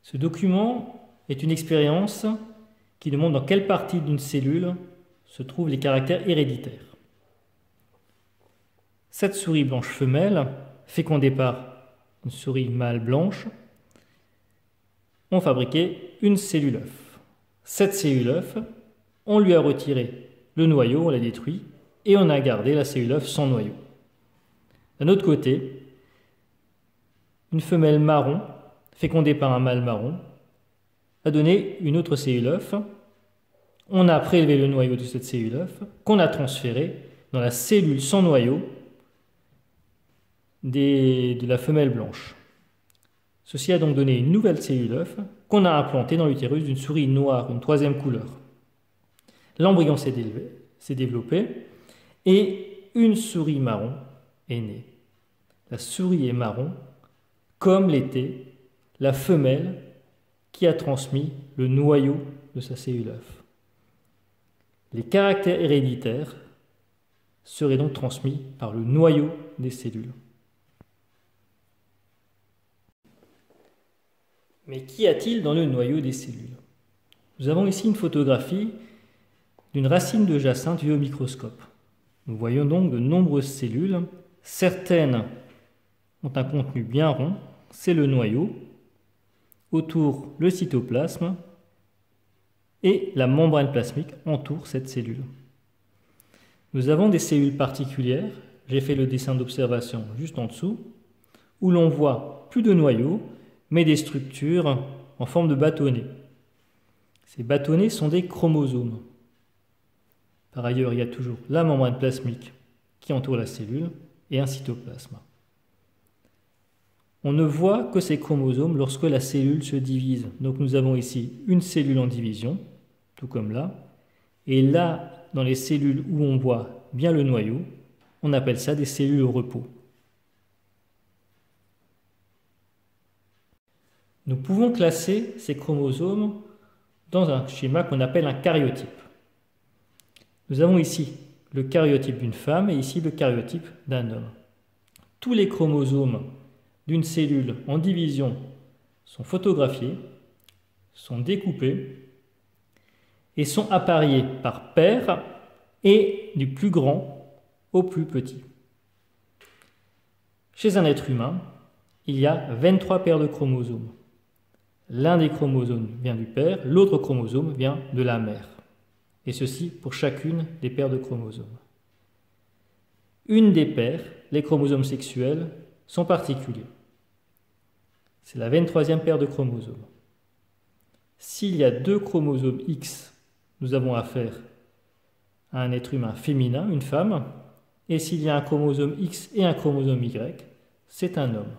Ce document est une expérience qui nous montre dans quelle partie d'une cellule se trouvent les caractères héréditaires. Cette souris blanche femelle, fécondée par une souris mâle blanche, ont fabriqué une cellule œuf. Cette cellule œuf, on lui a retiré le noyau, on l'a détruit, et on a gardé la cellule œuf sans noyau. D'un autre côté, une femelle marron, fécondée par un mâle marron, a donné une autre cellule œuf. On a prélevé le noyau de cette cellule œuf, qu'on a transféré dans la cellule sans noyau de la femelle blanche. Ceci a donc donné une nouvelle cellule œuf qu'on a implantée dans l'utérus d'une souris noire, une troisième couleur. L'embryon s'est développé et une souris marron est née. La souris est marron comme l'était la femelle qui a transmis le noyau de sa cellule œuf. Les caractères héréditaires seraient donc transmis par le noyau des cellules. Mais qu'y a-t-il dans le noyau des cellules? Nous avons ici une photographie d'une racine de jacinthe vue au microscope. Nous voyons donc de nombreuses cellules. Certaines ont un contenu bien rond, c'est le noyau. Autour, le cytoplasme et la membrane plasmique entoure cette cellule. Nous avons des cellules particulières, j'ai fait le dessin d'observation juste en dessous, où l'on voit plus de noyaux, mais des structures en forme de bâtonnets. Ces bâtonnets sont des chromosomes. Par ailleurs, il y a toujours la membrane plasmique qui entoure la cellule et un cytoplasme. On ne voit que ces chromosomes lorsque la cellule se divise. Donc nous avons ici une cellule en division, tout comme là. Et là, dans les cellules où on voit bien le noyau, on appelle ça des cellules au repos. Nous pouvons classer ces chromosomes dans un schéma qu'on appelle un karyotype. Nous avons ici le karyotype d'une femme et ici le karyotype d'un homme. Tous les chromosomes d'une cellule en division sont photographiés, sont découpés et sont appariés par paires et du plus grand au plus petit. Chez un être humain, il y a 23 paires de chromosomes. L'un des chromosomes vient du père, l'autre chromosome vient de la mère. Et ceci pour chacune des paires de chromosomes. Une des paires, les chromosomes sexuels, sont particuliers. C'est la 23e paire de chromosomes. S'il y a deux chromosomes X, nous avons affaire à un être humain féminin, une femme, et s'il y a un chromosome X et un chromosome Y, c'est un homme.